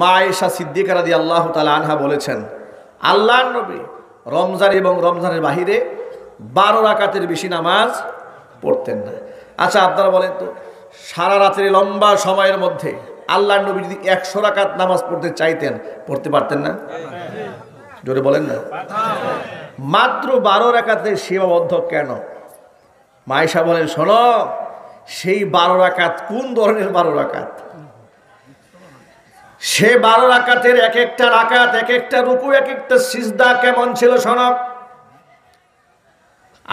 মা আয়েশা সিদ্দিকা রাদিয়াল্লাহু তাআলা আনহা বলেছেন, আল্লাহর নবী রমজান এবং রমজানের বাহিরে 12 রাকাতের বেশি নামাজ পড়তেন না। আচ্ছা আপনারা বলেন তো, সারা রাতের লম্বা সময়ের মধ্যে আল্লাহর নবী যদি 100 রাকাত নামাজ পড়তে চাইতেন, পড়তে পারতেন না? জোরে বলেন না। মাত্র 12 রাকাতে সীমাবদ্ধ কেন? মা আয়েশা বলেন, শোনো, সেই 12 রাকাত কোন ধরনের 12 রাকাত? সে 12 রাকাতের এক একটা রাকাত, এক একটা রুকু, এক একটা সিজদা কেমন ছিল শোনো।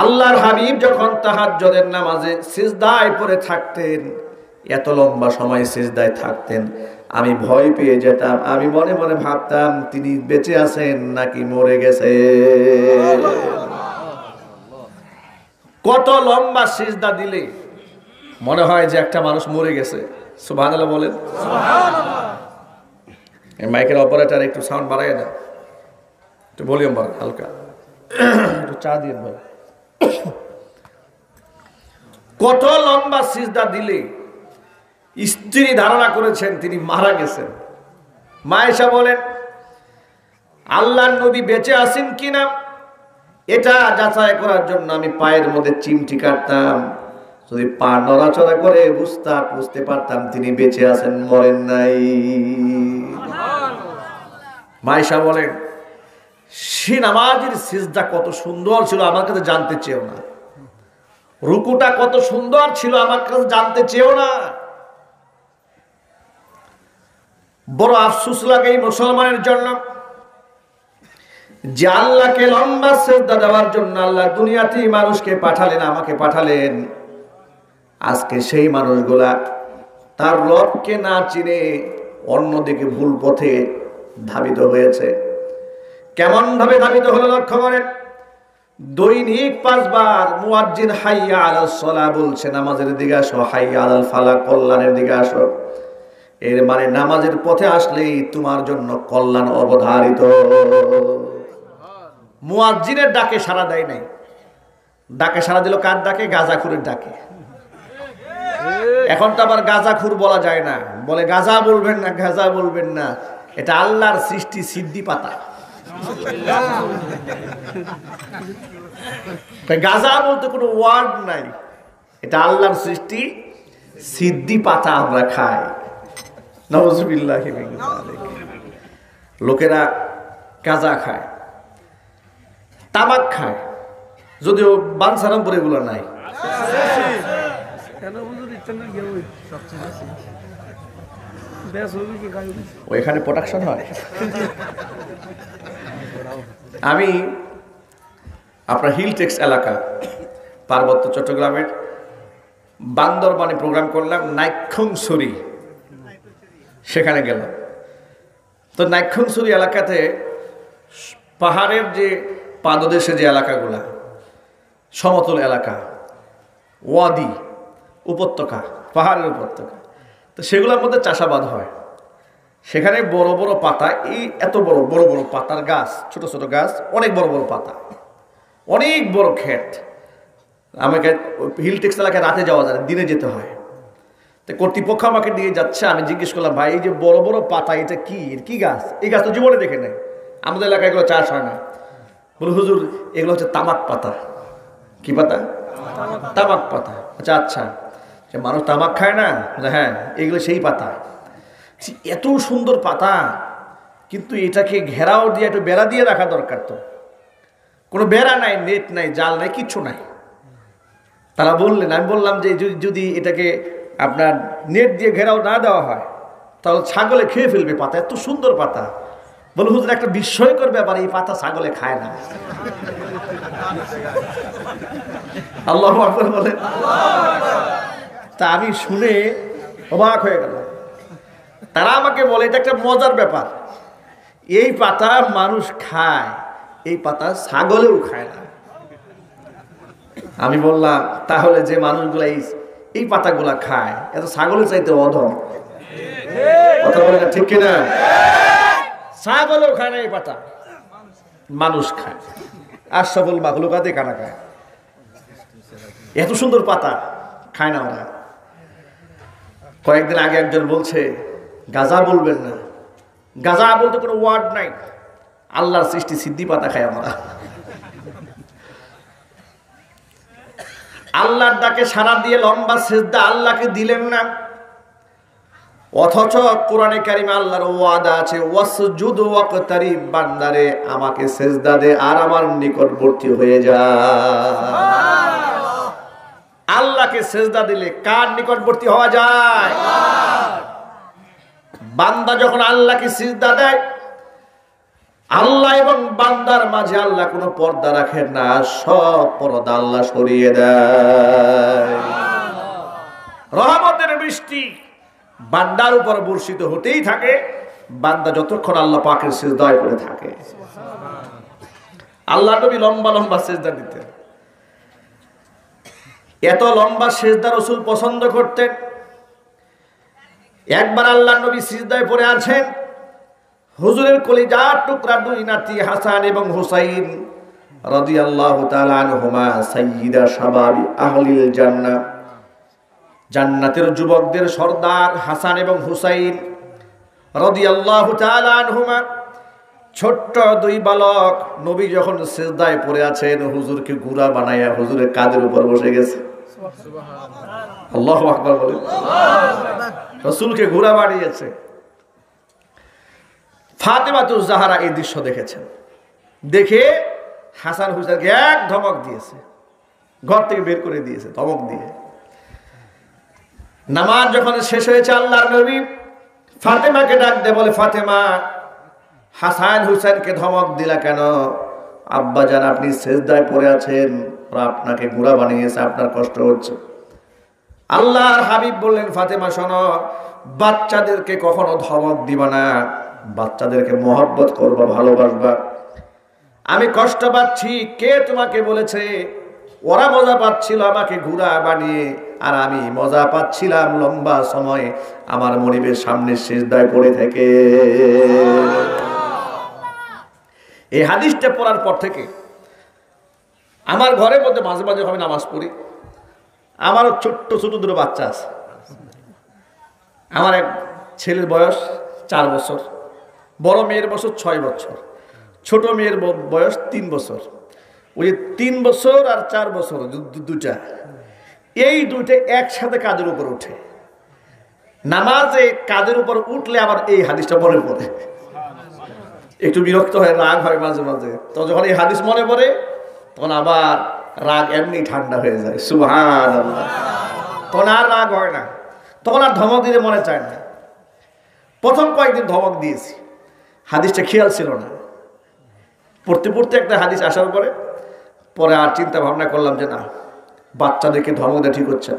আল্লাহর হাবিব যখন তাহাজ্জুদের নামাজে সিজদায় পড়ে থাকতেন, এত লম্বা সময় সিজদায় থাকতেন, আমি ভয় পেয়ে যেতাম। আমি মনে মনে ভাবতাম তিনি বেঁচে আছেন নাকি মরে গেছে। কত লম্বা সিজদা দিলে মনে হয় যে একটা মানুষ মরে গেছে। সুবহানাল্লাহ বলেন। মাইকের অপারেটর একটু সাউন্ড বাড়ায় না, একটু ভলিউম বাড়ান হালকা, একটু চা দিয়ে ভাই। কত লম্বা সিজদা দিলে স্ত্রী ধারণা করেছেন তিনি মারা গেছেন। মা আয়েশা বলেন, আল্লাহর নবী বেঁচে আছেন কিনা এটা যাচাই করার জন্য আমি পায়ের মধ্যে চিমটি কাটতাম। যদি পা নড়াচড়া করে বুঝতে পারতাম তিনি বেঁচে আছেন, মরেন নাই। মা আয়েশা বলেন, সে নামাজের সিজদা কত সুন্দর ছিল আমার কাছে জানতে চেও না। রুকুটা কত সুন্দর ছিল আমার কাছে জানতে চেও না। বড় আফসোস লাগে এই মুসলমানের জন্য যে আল্লাহকে লম্বা সিজদা দেওয়ার জন্য আল্লাহ দুনিয়াতেই মানুষকে পাঠালেন, আমাকে পাঠালেন। আজকে সেই মানুষগুলা তার রবকে না চিনে অন্যদিকে ভুল পথে ধাবিত হয়েছে। কেমন ভাবে ধাবিত হলো লক্ষ্য করেন। দৈনিক 5 বার মুয়াজ্জিন হাইয়া আলাস সালাহ বলছে, নামাজের দিকে আসো, হাইয়া আলাল ফালাহ, কল্যাণের দিকে আসো। এর মানে নামাজের পথে আসলেই তোমার জন্য কল্যাণ অবধারিত। মুয়াজ্জিনের ডাকে সাড়া দেয় নাই। ডাকে সাড়া দিল কার ডাকে? গাঁজাখুরের ডাকে। এখন তো আবার গাঁজাখুর বলা যায় না, বলে গাঁজা বলবেন না, গাঁজা বলবেন না। এটা আল্লাহর সৃষ্টি সিদ্ধি পাতা। গাঁজা বলতে কোনো ওয়ার্ড নাই, এটা আল্লাহর সৃষ্টি সিদ্ধি পাতা আমরা খাই। নাউযুবিল্লাহি মিন যালিক। লোকেরা গাঁজা খায়, তামাক খায়, যদিও বানসারামপুরে এগুলো নাই। ওইখানে প্রোডাকশন হয়। আমি আপনার হিলটেক্স এলাকা, পার্বত্য চট্টগ্রামের বান্দরবানে প্রোগ্রাম করলাম, নাইক্ষংছড়ি, সেখানে গেলাম। তো নাইক্ষংছড়ি এলাকাতে পাহাড়ের যে পাদদেশে যে এলাকাগুলা, সমতল এলাকা, ওয়াদি, উপত্যকা, পাহাড়ের উপত্যকা, তো সেগুলোর মধ্যে চাষাবাদ হয়। সেখানে বড় বড় পাতা, এই এত বড় বড় বড় পাতার গাছ, ছোট ছোট গাছ, অনেক বড় বড় পাতা, অনেক বড় ক্ষেত। আমাকে হিলটেক্স এলাকায় রাতে যাওয়া যায়, দিনে যেতে হয়। তো কর্তৃপক্ষ আমাকে নিয়ে যাচ্ছে। আমি জিজ্ঞেস করলাম, ভাই এই যে বড় বড় পাতা, এটা কি, এর কি গাছ? এই গাছ তো জীবনে দেখে নেই, আমাদের এলাকায় এগুলো চাষ হয় না। বলে, হুজুর এগুলো হচ্ছে তামাক পাতা। কি পাতা? তামাক পাতা। আচ্ছা আচ্ছা, মানুষ তামাক খায় না? হ্যাঁ, এগুলো সেই পাতা। এত সুন্দর পাতা, কিন্তু এটাকে ঘেরাও দিয়ে একটু বেড়া দিয়ে রাখা দরকার। তো কোনো বেড়া নাই, নেট নাই, জাল নাই, কিচ্ছু নাই। তারা বললেন, আমি বললাম যে যদি এটাকে আপনার নেট দিয়ে ঘেরাও না দেওয়া হয় তাহলে ছাগলে খেয়ে ফেলবে পাতা, এত সুন্দর পাতা। বলে, হুজুর একটা বিস্ময়কর ব্যাপার, এই পাতা ছাগলে খায় না। আল্লাহু আকবার বলে। তা আমি শুনে অবাক হয়ে গেলাম। তারা আমাকে বলে, এটা একটা মজার ব্যাপার, এই পাতা মানুষ খায়, এই পাতা ছাগলেও খায় না। আমি বললাম, তাহলে যে মানুষগুলা এই পাতাগুলা খায়, এত ছাগলের চাইতে অধম। কথা বলে না, ঠিক কিনা? ছাগলেও খায় না এই পাতা, মানুষ খায়। আশরাফুল মাখলুকাতে কানা খায়, এত সুন্দর পাতা খায় না ওরা। কয়েকদিন আগে একজন বলছে, গাজা বলবেন না, গাজা বলতে কোনো ওয়ার্ড নাই। আল্লাহর সৃষ্টি সিদ্ধি পাতা খাই আমরা। আল্লাহর ডাকে সাড়া দিয়ে লম্বা সিজদা আল্লাহকে দিলেন না, অথচ কোরআনে কারিমে আল্লাহর ওয়াদা আছে ওয়াসজুদ ওয়াকতারিব, বান্দারে আমাকে সিজদা দে আর আমার নিকটবর্তী হয়ে যা। আল্লাহকে সিজদা দিলে কার নিকটবর্তী হওয়া যায়? বান্দা যখন আল্লাহকে সিজদা দেয়, আল্লাহ এবং বান্দার মাঝে আল্লাহ কোনো পর্দা রাখেন না, সব পর্দা আল্লাহ সরিয়ে দেয়। রহমতের বৃষ্টি বান্দার উপর বর্ষিত হতেই থাকে, বান্দা যতক্ষণ আল্লাহ পাকের সিজদায় করে থাকে। আল্লাহ নবী লম্বা লম্বা সিজদা দিতেন, এত লম্বা সিজদা রাসূল পছন্দ করতেন। একবার আল্লাহ নবী সিজদায় পড়ে আছেন, হুজুরের কলিজার টুকরা দুই নাতি হাসান এবং হুসাইন রাদিয়াল্লাহু তাআলা আনহুমা সাইয়্যিদা শাবাবি আহলিল জান্নাহ, জান্নাতের যুবকদের সর্দার হাসান এবং হুসাইন রাদিয়াল্লাহু তাআলা আনহুমা, ছোট্ট দুই বালক। নবী যখন সিজদায় পড়ে আছেন, হুজুরকে ঘোড়া বানায়া হুজুরের কাঁধের উপর বসে গেছে। আল্লাহু আকবার বলেন। রাসূলকে ঘোড়া বানিয়েছে। ফাতেমাতুজ জাহরা এই দৃশ্য দেখেছেন, দেখে হাসান হুসাইনকে এক ধমক দিয়েছে, ঘর থেকে বের করে দিয়েছে ধমক দিয়ে। নামাজ যখন শেষ হয়েছে, আল্লাহর নবী ফাতেমাকে ডাক দিয়ে বলে, ফাতেমা, হাসান হুসাইনকে ধমক দিলা কেন? আব্বাজান, আপনি সিজদায় পড়ে আছেন, ওরা আপনাকে ঘোড়া বানিয়েছে, আপনার কষ্ট হচ্ছে। আল্লাহর হাবিব বললেন, ফাতেমা শোনো, বাচ্চাদেরকে কখনো ধমক দিবা না, বাচ্চাদেরকে মহব্বত করবা, ভালোবাসবা। আমি কষ্ট পাচ্ছি, কে তোমাকে বলেছে? ওরা মজা পাচ্ছিল আমাকে ঘোড়া বানিয়ে, আর আমি মজা পাচ্ছিলাম লম্বা সময় আমার মনিবের সামনে সিজদায় পড়ে থেকে। এই হাদিসটা পড়ার পর থেকে আমার ঘরের মধ্যে মাঝে মাঝে আমি নামাজ পড়ি। আমারও ছোট্ট ছোট দুটো বাচ্চা আছে। আমার এক ছেলের বয়স 4 বছর, বড় মেয়ের বয়স 6 বছর, ছোট মেয়ের বয়স 3 বছর। ওই 3 বছর আর 4 বছর দুটা, এই দুইটা একসাথে কাঁধের উপর উঠে। নামাজে কাঁধের উপর উঠলে আবার এই হাদিসটা মনে পড়ে, একটু বিরক্ত হয়, রাগ হয় মাঝে মাঝে। তো যখন এই হাদিস মনে পড়ে, তখন আবার রাগ এমনি ঠান্ডা হয়ে যায়। সুবহানাল্লাহ। তখন আর রাগ হয় না, তখন আর ধমক দিতে মনে চায় না। প্রথম কয়েকদিন ধমক দিয়েছি, হাদিসটা খেয়াল ছিল না। পড়তে পড়তে একটা হাদিস আসার পরে আর চিন্তা ভাবনা করলাম যে না, বাচ্চাদেরকে ধমক দেওয়া ঠিক হচ্ছে।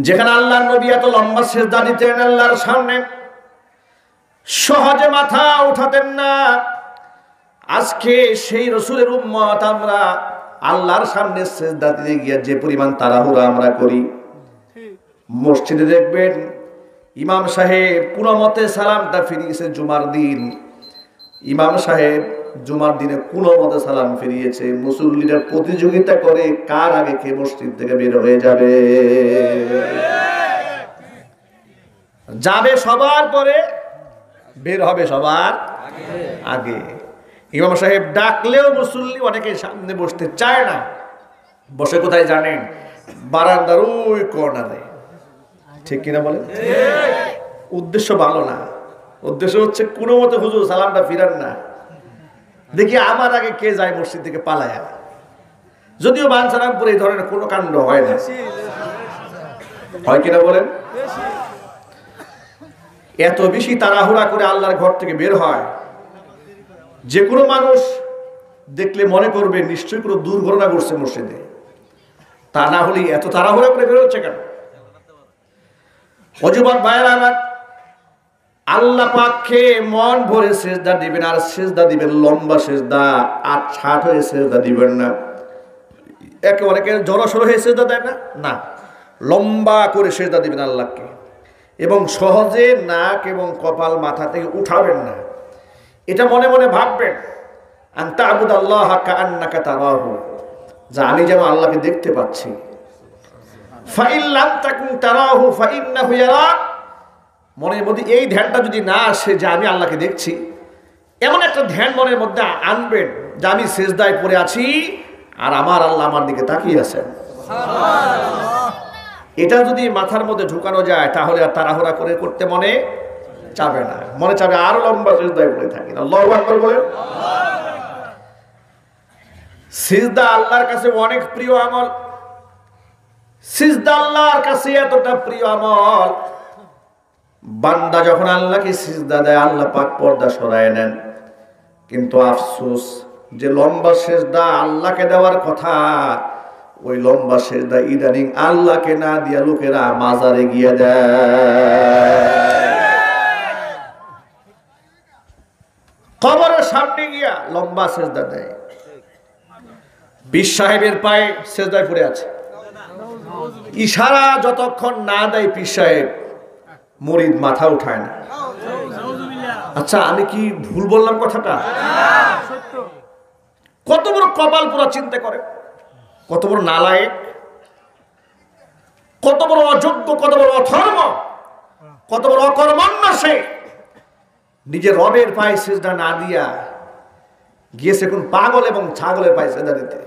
যেখানে আল্লাহর নবী এত লম্বা সিজদা দিতেন আল্লাহর সামনে, সহজে মাথা উঠাতেন না। আজকে সেই রাসূলের উম্মত আমরা আল্লাহর সামনে সিজদা দিতে গিয়ে যে পরিমাণ তাড়াহুড়া আমরা করি। মসজিদে দেখবেন ইমাম সাহেব কোনো মতে সালামটা ফিরিয়েছে জুমার দিন, ইমাম সাহেব জুমার দিনে কোনো মতে সালাম ফিরিয়েছে। মুসল্লিরা প্রতিযোগিতা করে কার আগে কে মসজিদ থেকে বের হয়ে যাবে। যাবে সবার পরে, বের হবে সবার আগে। ইমাম সাহেব ডাকলেও মুসল্লি অনেকে সামনে বসতে চায় না। বসে কোথায় জানেন? বারান্দার ওই কর্নারে। ঠিক কিনা বলেন? উদ্দেশ্য ভালো না, উদ্দেশ্য হচ্ছে কোনো মতে হুজুর সালামটা ফিরান না, দেখি আমার আগে কে যায় মসজিদ থেকে পালায়া। যদিও বাঞ্ছারামপুরে এই ধরনের কোনো কাণ্ড হয় না, হয় কিনা বলেন? এত বেশি তাড়াহুড়া করে আল্লাহর ঘর থেকে বের হয়, যে কোনো মানুষ দেখলে মনে করবে নিশ্চয়ই কোনো দুর্ঘটনা ঘটছে মসজিদে। তা না হলে এত তাড়াহুড়া করে বের হচ্ছে কেন? অযুবক ভাইয়েরা আমার, আল্লাহ পাককে মন ভরে সিজদা দিবেন, আর সিজদা দিবেন লম্বা সিজদা, আর ছাট হয়ে সিজদা দিবেন না। একেবারে জড়সড় হয়ে সিজদা দেয় না, না, লম্বা করে সিজদা দিবেন আল্লাহকে। এবং সহজে নাক এবং কপাল মাথা থেকে উঠাবেন না। এটা মনে মনে ভাববেন, আনতা আবুদাল্লাহ কাআন্নাকা তারাহু, যা আমি যেন আল্লাহকে দেখতে পাচ্ছি। ফাইন লাম তাকুন তারাহু ফাইন্নাহু ইয়ারাক, মনের মধ্যে এই ধ্যানটা যদি না আসে যে আমি আল্লাহকে দেখছি, এমন একটা ধ্যান মনের মধ্যে আনবেন যে আমি সিজদায় পড়ে আছি আর আমার আল্লাহ আমার দিকে তাকিয়ে আছেন। এটা যদি মাথার মধ্যে ঢুকানো যায় তাহলে আর তাড়াহুড়া করে করতে মনে চাবে না, মনে চাবে আরো লম্বা সিজদায় পড়ে থাকি। আল্লাহু আকবার বলেন। সিজদা আল্লাহর কাছে অনেক প্রিয় আমল। সিজদা আল্লাহর কাছে এতটা প্রিয় আমল, বান্দা যখন আল্লাহকে সিজদা দেয় আল্লাহ পাক পর্দা সরায় নেন। কিন্তু আফসোস যে লম্বা সিজদা আল্লাহকে দেওয়ার কথা, ওই লম্বা সিজদা ইদানিং আল্লাহকে না দিয়া লোকেরা মাজারে গিয়ে দেয়, কবরের সামনে গিয়া লম্বা সিজদা দেয়। পীর সাহেবের পায়ে সিজদায় পড়ে আছে, ইশারা যতক্ষণ না দেয় পীর সাহেব মুরিদ মাথা উঠায় না। আচ্ছা আমি কি ভুল বললাম কথাটা? কত বড় কপাল পুরা চিন্তা করে, কত বড় নালায়েক, কত বড় অযোগ্য, কত বড় অধর্ম, কত বড় অকর্মণ্য সে, নিজের রবের পায়ে সিজদা না দিয়া গিয়েছে কোন পাগল এবং ছাগলের পায়ে সিজদা দিতে।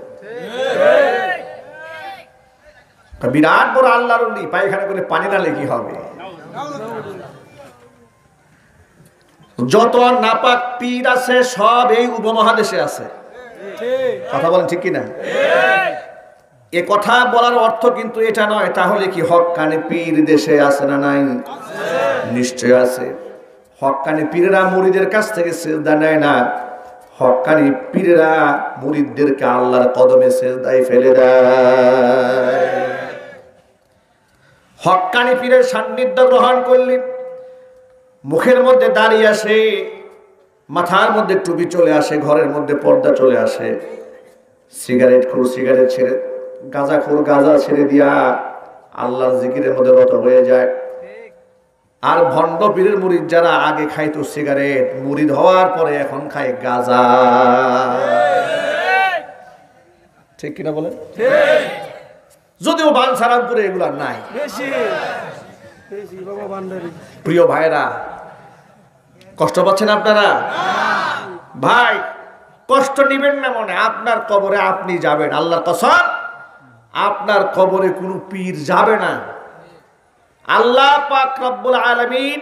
বিরাট বড় আল্লাহর ওলি, পায়খানা করে পানি ঢালে কি হবে? যত নাপাক পীর আছে সব এই উপমহাদেশে আছে। কথা বলেন ঠিক কিনা? এ কথা বলার অর্থ কিন্তু এটা নয় তাহলে কি হক্কানি পীর দেশে আছে না নাই? নিশ্চয় আছে। হক্কানি পীরেরা মুরিদের কাছ থেকে সিজদা নেয় না, হক্কানি পীরেরা মুরিদদেরকে আল্লাহর কদমে সিজদায় ফেলে দেয়। হক্কানি পীরের সান্নিধ্য গ্রহণ করলে মুখের মধ্যে দাঁড়িয়ে আসে, মাথার মধ্যে টুপি চলে আসে, ঘরের মধ্যে পর্দা চলে আসে, সিগারেট খোর সিগারেট ছেড়ে, গাঁজা খোর গাঁজা ছেড়ে দিয়া আল্লাহর জিকিরের মধ্যে রত হয়ে যায়। আর ভণ্ড পীরের মুরিদ যারা আগে খাইতো সিগারেট, মুরিদ হওয়ার পরে এখন খায় গাঁজা। ঠিক কিনা বলেন? যদিও বাঞ্ছারামপুরে এগুলা নাই। প্রিয় ভাইরা, কষ্ট পাচ্ছেন আপনারা? ভাই কষ্ট নিবেন না মনে, আপনার কবরে আপনি যাবেন। আল্লাহর কসম, আপনার কবরে কোনো পীর যাবে না। আল্লাহ পাক রব্বুল আলামিন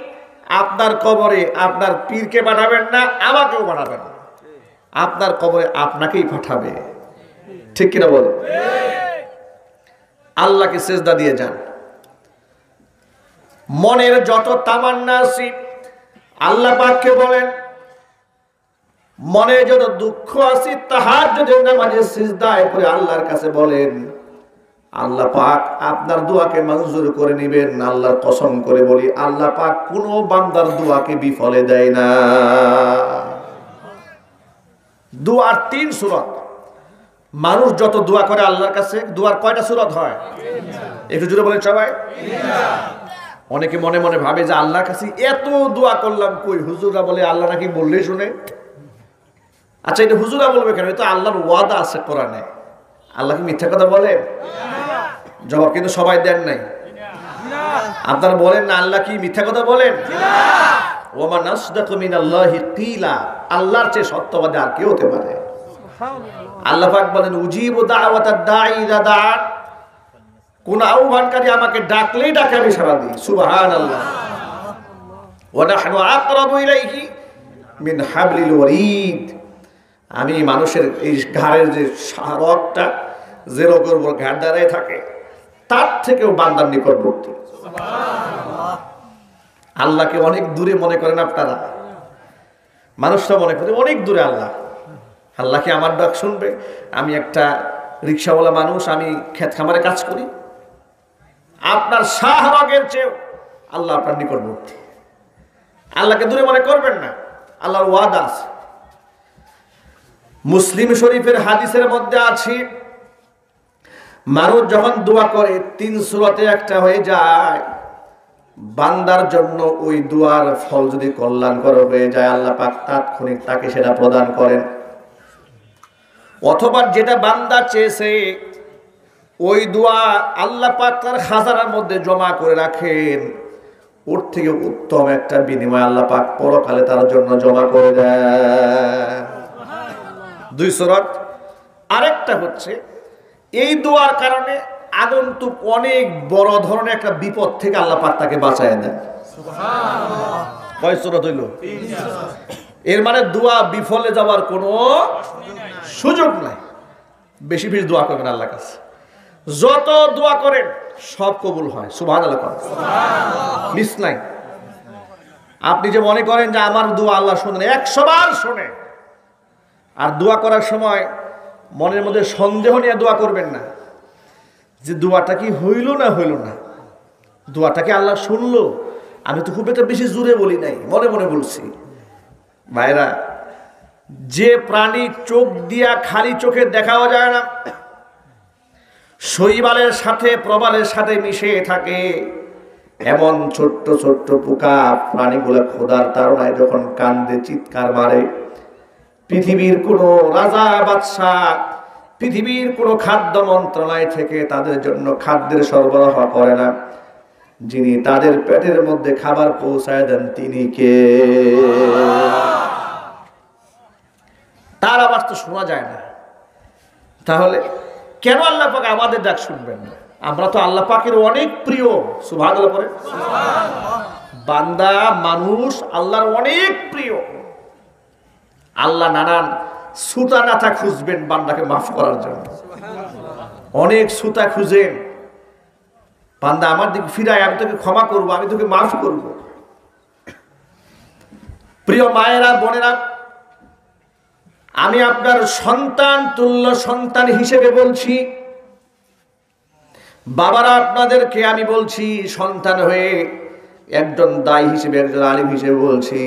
আপনার কবরে আপনার পীরকে পাঠাবেন না, আমাকেও পাঠাবেন না, আপনার কবরে আপনাকেই পাঠাবে। ঠিক কিনা বল? আল্লাহকে সিজদা দিয়ে যান। মনের যত তামান্না আছে আল্লাহ পাককে বলেন, মনে যত দুঃখ আছে তাহাজ্জুদের নামাজে সিজদায় পড়ে আল্লাহর কাছে বলেন, আল্লাহ পাক আপনার দোয়াকে মঞ্জুর করে নেবেন। আল্লাহর কসম করে বলি, আল্লাহ পাক কোনো বান্দার দোয়াকে বিফলে দেয় না। দোয়ার 3 সূরত। মানুষ যত দোয়া করে আল্লাহর কাছে, দোয়ার কয়টা সূরত হয়? একটু জোরে বলেন সবাই। অনেকে মনে মনে ভাবে যে আল্লাহর কাছে এত দোয়া করলাম, কই হুজুররা বলে আল্লাহ নাকি বললেই শুনে। আচ্ছা এটা হুজুরা বলবে কেন? এটা আল্লাহর ওয়াদা আছে কোরআনে। আল্লাহ কি মিথ্যা কথা বলেন? জবাব কিন্তু সবাই দেন নাই। আপনারা বলেন না আল্লাহ কি মিথ্যা কথা বলেন? ওয়া মান আসদাকু মিনাল্লাহি কিলা, আল্লাহর চেয়ে সত্যবাদী আর কেউ হতে পারে? আল্লাহ পাক বলেন, উজিবু দাওয়াতাদ দাঈ ইযা দাআন, কোন আহ্বানকারী আমাকে ডাকলেই ডাকে আমি সাড়া দিই। সুবহানাল্লাহ। ওয়া নাহনু আকরাবু ইলাইহি মিন হাবলিল ওয়ারিদ, আমি মানুষের এই ঘাড়ের যে রগটা, যে রগের উপর ঘাড় দাঁড়ায় থাকে, তার থেকেও বান্দার নিকটবর্তী। আল্লাহকে অনেক দূরে মনে করেন আপনারা, মানুষরা মনে করে অনেক দূরে আল্লাহ। আল্লাহকে আমার ডাক শুনবে? আমি একটা রিক্সাওয়ালা মানুষ, আমি ক্ষেত খামারে কাজ করি। আপনার শাহরগের চেয়েও আল্লাহ আপনার নিকটবর্তী। আল্লাহকে দূরে মনে করবেন না, আল্লাহর ওয়াদা আছে। মুসলিম শরীফের হাদিসের মধ্যে আছে, মানুষ যখন দোয়া করে 3 সূরতে একটা হয়ে যায়, বান্দার জন্য ওই দোয়ার ফল যদি কল্যাণকর হয়ে যায় আল্লাহ পাক তাৎক্ষণিক তাকে সেটা প্রদান করেন। অথবা যেটা বান্দা চেয়েছে ওই দোয়া আল্লাহ পাক তার খাজানার মধ্যে জমা করে রাখেন, ওর থেকে উত্তম একটা বিনিময় আল্লাহ পাক পরকালে তার জন্য জমা করে দেয়। 2 সূরাত। আরেকটা হচ্ছে এই দোয়ার কারণে আগন্তুক অনেক বড় ধরনের একটা বিপদ থেকে আল্লাহ পাক তাকে বাঁচায় দেন। সুবহানাল্লাহ। কয় সূরাত হইল? 3 সূরাত। এর মানে দোয়া বিফলে যাওয়ার কোনো সুযোগ নাই। বেশি বেশি দোয়া করবেন আল্লাহর কাছে, যত দোয়া করেন সব কবুল হয়। সুবহানাল্লাহ। সুবহানাল্লাহ। মিস নাই। আপনি যে মনে করেন যে আমার দোয়া আল্লাহ শোনেন, 100 বার শোনে। আর দোয়া করার সময় মনের মধ্যে সন্দেহ নিয়ে দোয়া করবেন না যে দোয়াটা কি হইল না হইল না, দোয়াটা কি আল্লাহ শুনলো। আমি তো খুব একটা বেশি জোরে বলি নাই, মনে মনে বলছি। ভাইরা, যে প্রাণী চোখ দিয়া খালি চোখে দেখাও যায় না, শৈবালের সাথে প্রবালের সাথে মিশে থাকে, এমন ছোট্ট ছোট্ট পোকা প্রাণীগুলো খোদার তাড়নায় যখন কান্দে চিৎকার মারে, পৃথিবীর কোনো রাজা বাদশাহ, পৃথিবীর কোনো খাদ্য মন্ত্রণালয় থেকে তাদের জন্য খাদ্যের সরবরাহ করে না, যিনি তাদের পেটের মধ্যে খাবার পৌঁছায় দেন তিনি কে? তার আওয়াজ তো শোনা যায় না। তাহলে কেন আল্লাহ পাক আমাদের ডাক শুনবেন না? আমরা তো আল্লাহ পাকের অনেক প্রিয়। সুবহানাল্লাহ পড়ে। বান্দা মানুষ আল্লাহর অনেক প্রিয়। আল্লাহ নানান সুতা নাথা খুঁজবেন বান্দাকে মাফ করার জন্য। অনেক সুতা খুঁজেন, বান্দা আমার দিকে ফিরায়, আমি তোকে ক্ষমা করব, আমি তোকে মাফ করব। প্রিয় মায়েরা, বোনেরা, আমি আপনার সন্তান তুল্য সন্তান হিসেবে বলছি, বাবারা আপনাদেরকে আমি বলছি, সন্তান হয়ে একজন দায়ী হিসেবে, একজন আলিম হিসেবে বলছি,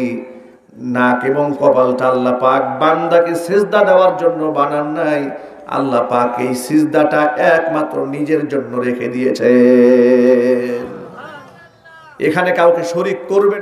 নাক এবং কপালটা আল্লাহ পাক বান্দাকে সিজদা দেওয়ার জন্য বানান নাই। আল্লাহ পাক এই সিজদাটা একমাত্র নিজের জন্য রেখে দিয়েছে। এখানে কাউকে শরীক করবেন